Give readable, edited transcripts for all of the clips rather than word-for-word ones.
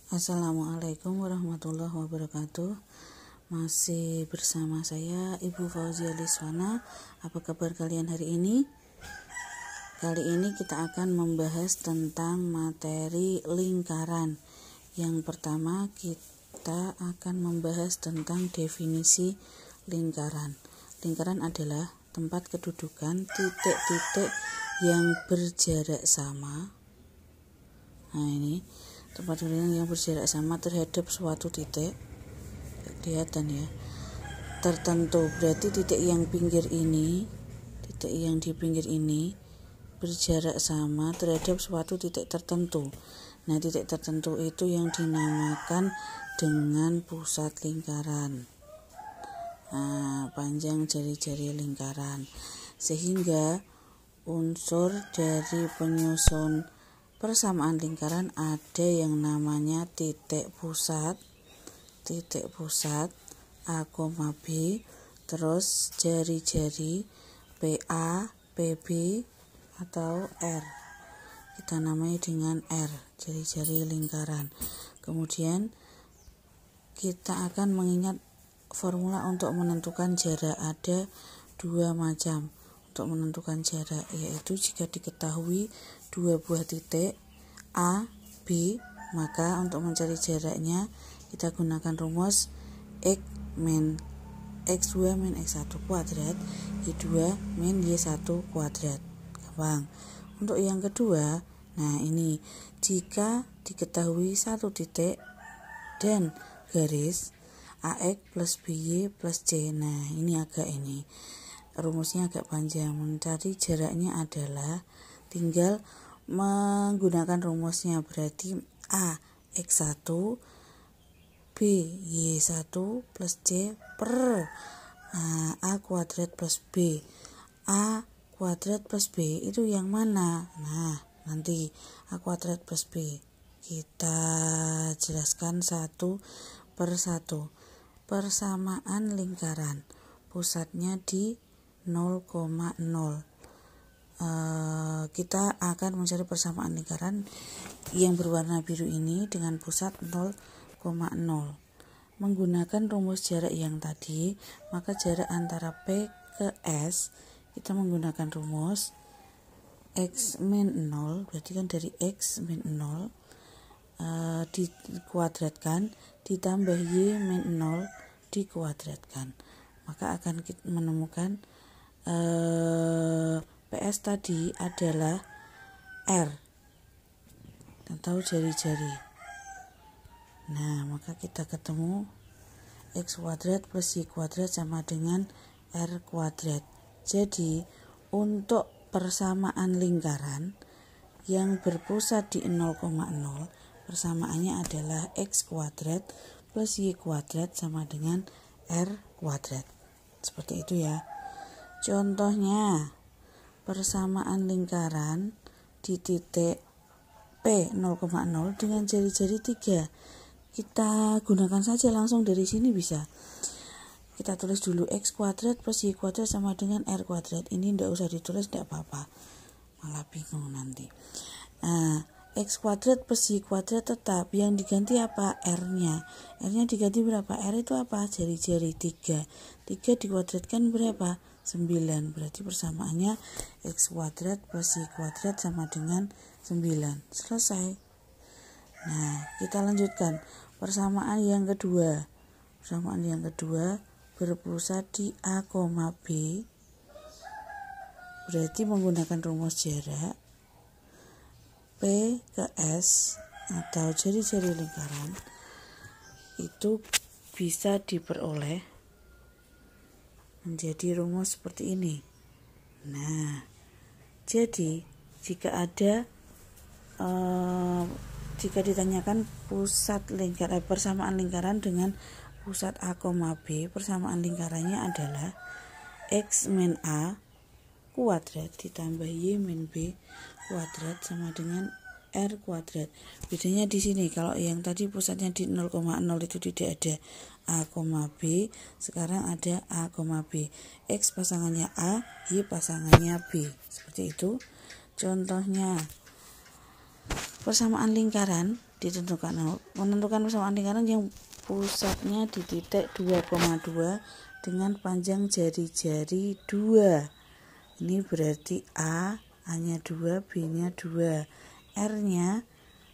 Assalamualaikum warahmatullahi wabarakatuh. Masih bersama saya Ibu Fauzia Liswana. Apa kabar kalian hari ini? Kali ini kita akan membahas tentang materi lingkaran. Yang pertama kita akan membahas tentang definisi lingkaran. Lingkaran adalah tempat kedudukan titik-titik yang berjarak sama. Nah, ini tempat kedudukan yang berjarak sama terhadap suatu titik, kelihatan ya, tertentu. Berarti titik yang di pinggir ini berjarak sama terhadap suatu titik tertentu. Nah, titik tertentu itu yang dinamakan dengan pusat lingkaran. Nah, panjang jari-jari lingkaran. Sehingga unsur dari penyusun persamaan lingkaran ada yang namanya titik pusat A, B, terus jari-jari PA, PB atau R. Kita namai dengan R, jari-jari lingkaran. Kemudian kita akan mengingat formula untuk menentukan jarak. Ada dua macam untuk menentukan jarak, yaitu jika diketahui dua buah titik A, B, maka untuk mencari jaraknya kita gunakan rumus X2 min X1 kuadrat Y2 min Y1 kuadrat. Gampang. Untuk yang kedua, nah ini jika diketahui satu titik dan garis AX plus BY plus C. Nah, ini rumusnya agak panjang. Mencari jaraknya adalah tinggal menggunakan rumusnya, berarti A X1 B Y1 plus C per A kuadrat plus B. A kuadrat plus B itu yang mana? Nah, nanti A kuadrat plus B kita jelaskan satu per satu. Persamaan lingkaran, pusatnya di 0,0. Kita akan mencari persamaan lingkaran yang berwarna biru ini dengan pusat 0,0. Menggunakan rumus jarak yang tadi, maka jarak antara P ke S kita menggunakan rumus X min 0, berarti kan dari X min 0 dikuadratkan ditambah Y min 0 dikuadratkan, maka akan kita menemukan PS tadi adalah R, dan tahu jari-jari. Nah, maka kita ketemu X kuadrat plus Y kuadrat sama dengan R kuadrat. Jadi untuk persamaan lingkaran yang berpusat di 0,0, persamaannya adalah X kuadrat plus Y kuadrat sama dengan R kuadrat. Seperti itu ya. Contohnya, persamaan lingkaran di titik P 0,0 dengan jari-jari 3. Kita gunakan saja langsung dari sini bisa. Kita tulis dulu X kuadrat plus Y kuadrat sama dengan R kuadrat. Ini tidak usah ditulis, tidak apa-apa, malah bingung nanti. Nah, X kuadrat plus Y kuadrat tetap, yang diganti apa? R-nya. R-nya diganti berapa? R itu apa? Jari-jari 3. 3 dikuadratkan berapa? 9. Berarti persamaannya X kuadrat plus Y kuadrat sama dengan 9. Selesai. Nah, kita lanjutkan. Persamaan yang kedua. Persamaan yang kedua berpusat di A, B. Berarti menggunakan rumus jarak P ke S atau jari-jari lingkaran itu bisa diperoleh menjadi rumus seperti ini. Nah, jadi jika ditanyakan pusat lingkaran, persamaan lingkaran dengan pusat A, B, persamaan lingkarannya adalah X min A kuadrat ditambah Y min B kuadrat sama dengan R kuadrat. Bedanya di sini, kalau yang tadi pusatnya di 0,0 itu tidak ada A, B, sekarang ada A, B. X pasangannya A, Y pasangannya B. Seperti itu. Contohnya, persamaan lingkaran ditentukan. Menentukan persamaan lingkaran yang pusatnya di titik 2,2 dengan panjang jari-jari 2. Ini berarti A-nya 2, B-nya 2, R-nya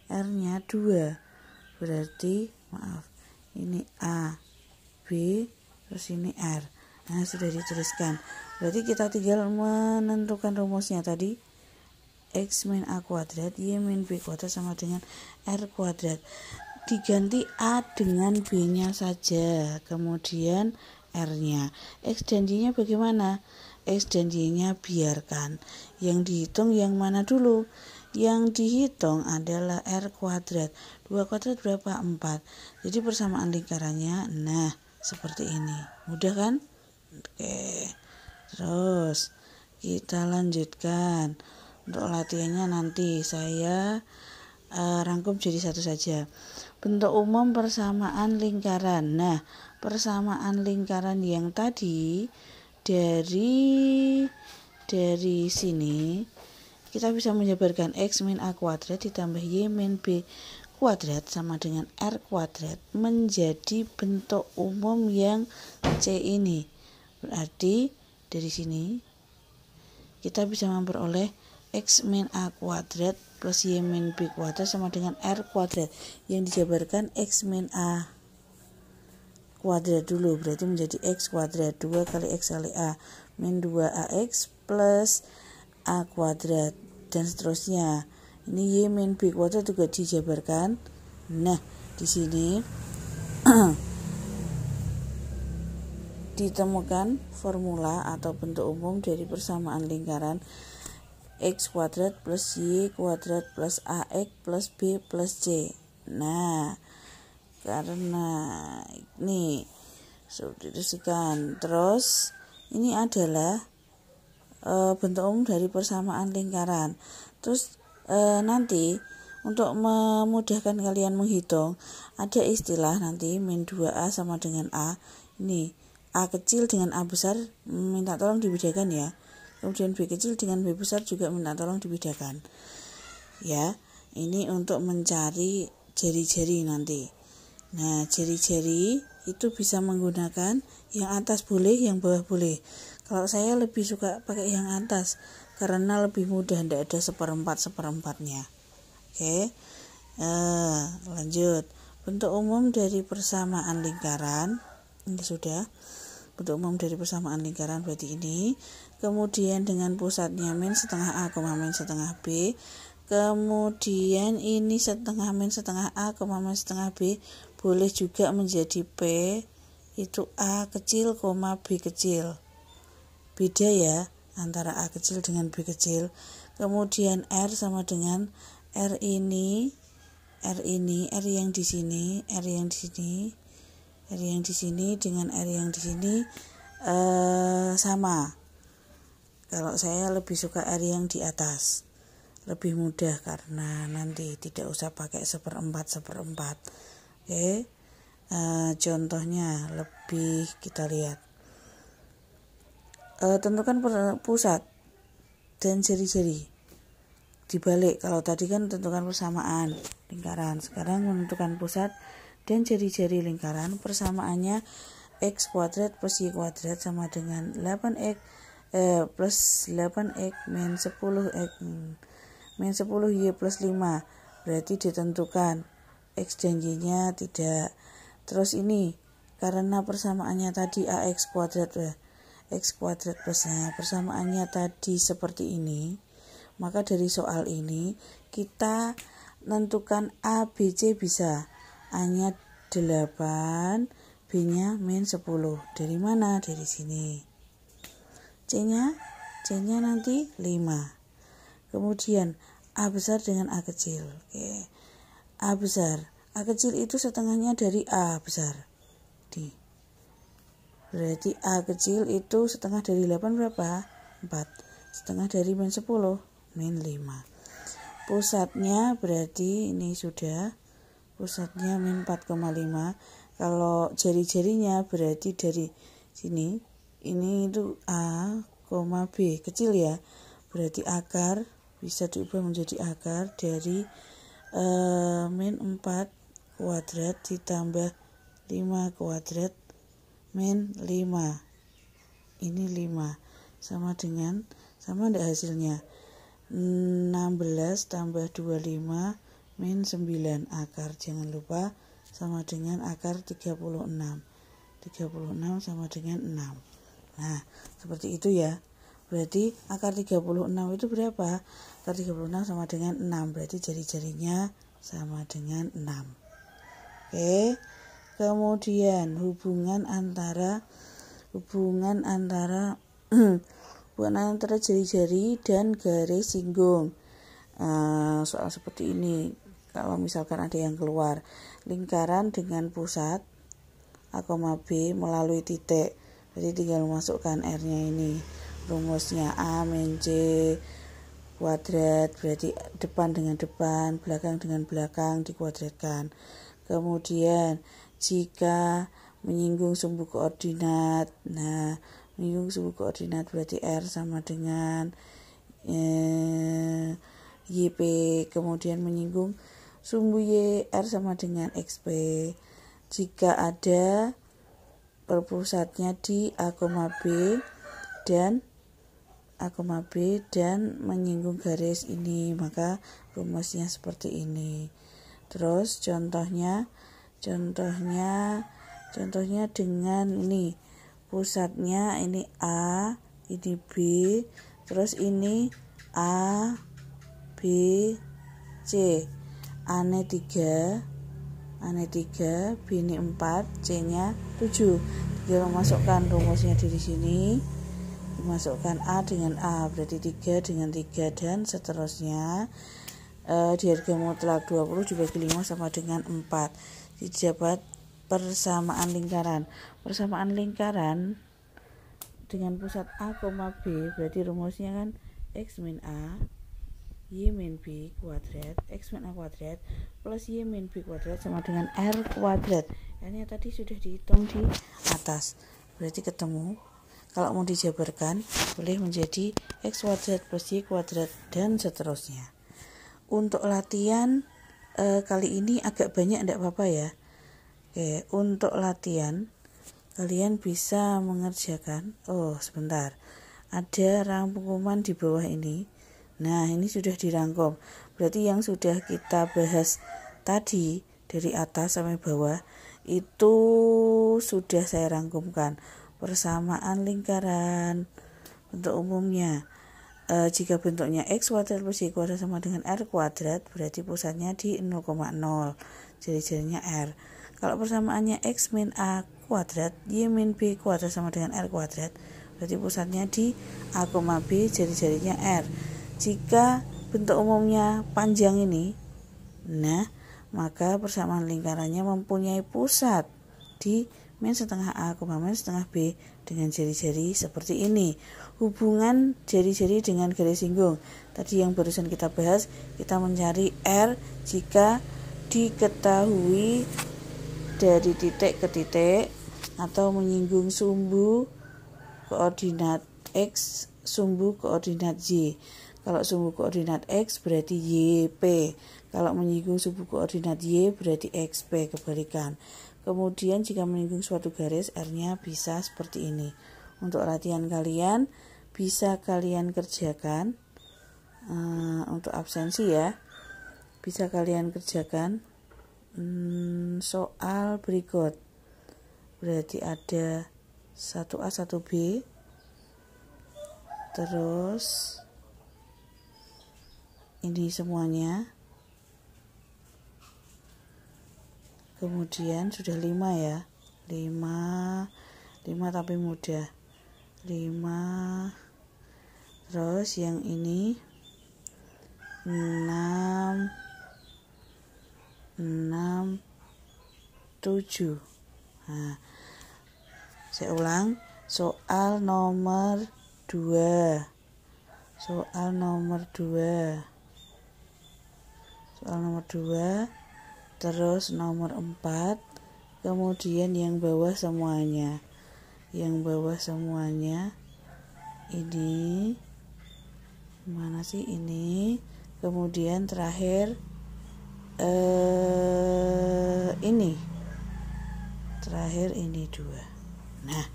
2. Berarti ini A, B, terus ini R. Nah, sudah dituliskan. Berarti kita tinggal menentukan rumusnya tadi. X min A kuadrat Y min B kuadrat sama dengan R kuadrat. Diganti A dengan B-nya saja. Kemudian R-nya. X dan Y-nya bagaimana? X dan Y-nya biarkan. Yang dihitung yang mana dulu? Yang dihitung adalah R kuadrat. 2 kuadrat berapa? 4. Jadi persamaan lingkarannya, nah, seperti ini. Mudah kan? Oke. Terus, kita lanjutkan. Untuk latihannya nanti saya rangkum jadi satu saja. Bentuk umum persamaan lingkaran. Nah, persamaan lingkaran yang tadi dari sini kita bisa menjabarkan X min A kuadrat ditambah Y min B kuadrat sama dengan R kuadrat menjadi bentuk umum yang C ini. Berarti dari sini kita bisa memperoleh X min A kuadrat plus Y min B kuadrat sama dengan R kuadrat yang dijabarkan X min A kuadrat dulu, berarti menjadi X kuadrat 2 kali X kali A min 2AX plus A kuadrat dan seterusnya. Ini Y min B kuadrat juga dijabarkan. Nah, di sini ditemukan formula atau bentuk umum dari persamaan lingkaran X kuadrat plus Y kuadrat plus AX plus B plus C. Nah, karena ini sudah dituliskan. Terus ini adalah bentuk umum dari persamaan lingkaran. Terus nanti untuk memudahkan kalian menghitung, ada istilah nanti min 2A sama dengan A. Ini A kecil dengan A besar minta tolong dibedakan ya. Kemudian B kecil dengan B besar juga minta tolong dibedakan. Ya, ini untuk mencari jari-jari nanti. Nah, jari-jari itu bisa menggunakan yang atas boleh, yang bawah boleh. Kalau saya lebih suka pakai yang atas karena lebih mudah, tidak ada seperempatnya. Oke, lanjut. Bentuk umum dari persamaan lingkaran ini sudah. Bentuk umum dari persamaan lingkaran berarti ini. Kemudian dengan pusatnya min setengah A, min setengah B. Kemudian ini setengah min setengah A, min setengah B boleh juga menjadi P itu A kecil, B kecil. Beda ya antara A kecil dengan B kecil. Kemudian R sama dengan R ini, R yang di sini, R yang di sini, R yang di sini dengan R yang di sini sama. Kalau saya lebih suka R yang di atas. Lebih mudah karena nanti tidak usah pakai seperempat. Oke. Contohnya lebih kita lihat. Tentukan pusat dan jari-jari. Dibalik, kalau tadi kan tentukan persamaan lingkaran, sekarang menentukan pusat dan jari-jari lingkaran. Persamaannya X kuadrat plus Y kuadrat sama dengan 8X plus 8X min 10X min 10Y plus 5. Berarti ditentukan X dan Y-nya tidak. Terus ini karena persamaannya tadi AX kuadrat X kuadrat plusnya persamaannya tadi seperti ini, maka dari soal ini kita tentukan A, B, C bisa. A-nya 8, B-nya min 10. Dari mana? Dari sini. C-nya nanti 5. Kemudian A besar dengan A kecil. Oke. A besar. A kecil itu setengahnya dari A besar. Berarti A kecil itu setengah dari 8 berapa? 4. Setengah dari min 10, min 5. Pusatnya berarti ini sudah. Pusatnya min 4,5. Kalau jari-jarinya berarti dari sini. Ini itu A, B kecil ya. Berarti akar bisa diubah menjadi akar dari min 4 kuadrat ditambah 5 kuadrat min 5. Ini 5. Sama enggak hasilnya? 16 tambah 25 min 9 akar. Jangan lupa sama dengan akar 36. 36 sama dengan 6. Nah, seperti itu ya. Berarti akar 36 itu berapa? Akar 36 sama dengan 6. Berarti jari-jarinya sama dengan 6. Oke. Kemudian hubungan antara jari-jari dan garis singgung. Soal seperti ini. Kalau misalkan ada yang keluar lingkaran dengan pusat A, B melalui titik. Jadi tinggal masukkan R-nya ini. Rumusnya A min C kuadrat, berarti depan dengan depan, belakang dengan belakang dikuadratkan. Kemudian jika menyinggung sumbu koordinat, nah menyinggung sumbu koordinat berarti R sama dengan YP. Kemudian menyinggung sumbu Y, R sama dengan XP. Jika ada perpusatnya di A, B dan menyinggung garis ini, maka rumusnya seperti ini. Terus contohnya dengan ini pusatnya ini A, ini B, terus ini A, B, C. A-nya 3, B ini 4, C-nya 7. Dia memasukkan rumusnya di sini. Dimasukkan A dengan A, berarti 3 dengan 3 dan seterusnya. Di harga mutlak 20 dibagi 5 sama dengan 4. Didapat persamaan lingkaran. Persamaan lingkaran dengan pusat A, B, berarti rumusnya kan X min A Y min B kuadrat, X min A kuadrat plus Y min B kuadrat sama dengan R kuadrat. Ini tadi sudah dihitung di atas, berarti ketemu. Kalau mau dijabarkan boleh menjadi X kuadrat plus Y kuadrat dan seterusnya. Untuk latihan kali ini agak banyak, enggak apa-apa ya. Oke, untuk latihan kalian bisa mengerjakan, sebentar, ada rangkuman di bawah ini. Nah, ini sudah dirangkum. Berarti yang sudah kita bahas tadi dari atas sampai bawah itu sudah saya rangkumkan. Persamaan lingkaran bentuk umumnya. Jika bentuknya X kuadrat plus Y kuadrat sama dengan R kuadrat, berarti pusatnya di 0,0. Jari-jarinya R. Kalau persamaannya X min A kuadrat, Y min B kuadrat sama dengan R kuadrat, berarti pusatnya di A, B, jari-jarinya R. Jika bentuk umumnya panjang ini, nah maka persamaan lingkarannya mempunyai pusat di min setengah A, min setengah B dengan jari-jari seperti ini. Hubungan jari-jari dengan garis singgung. Tadi yang barusan kita bahas, kita mencari R jika diketahui dari titik ke titik atau menyinggung sumbu koordinat X, sumbu koordinat Y. Kalau sumbu koordinat X berarti YP. Kalau menyinggung sumbu koordinat Y berarti XP, kebalikan. Kemudian jika menyinggung suatu garis, R-nya bisa seperti ini. Untuk latihan kalian bisa kalian kerjakan untuk absensi ya. Bisa kalian kerjakan soal berikut. Berarti ada 1A, 1B. Terus ini semuanya. Kemudian sudah 5 ya. 5 tapi mudah. 5. Terus yang ini 6 7. Nah, saya ulang. Soal nomor 2. Soal nomor 2. Terus nomor 4. Kemudian yang bawah semuanya. Ini mana sih ini? Kemudian terakhir ini terakhir ini 2. Nah,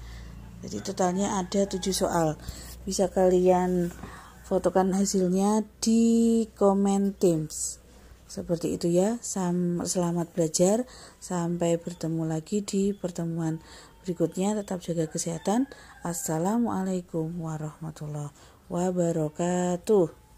jadi totalnya ada 7 soal. Bisa kalian fotokan hasilnya di komen Teams. Seperti itu ya. Selamat belajar. Sampai bertemu lagi di pertemuan berikutnya. Tetap jaga kesehatan. Assalamualaikum warahmatullahi wabarakatuh.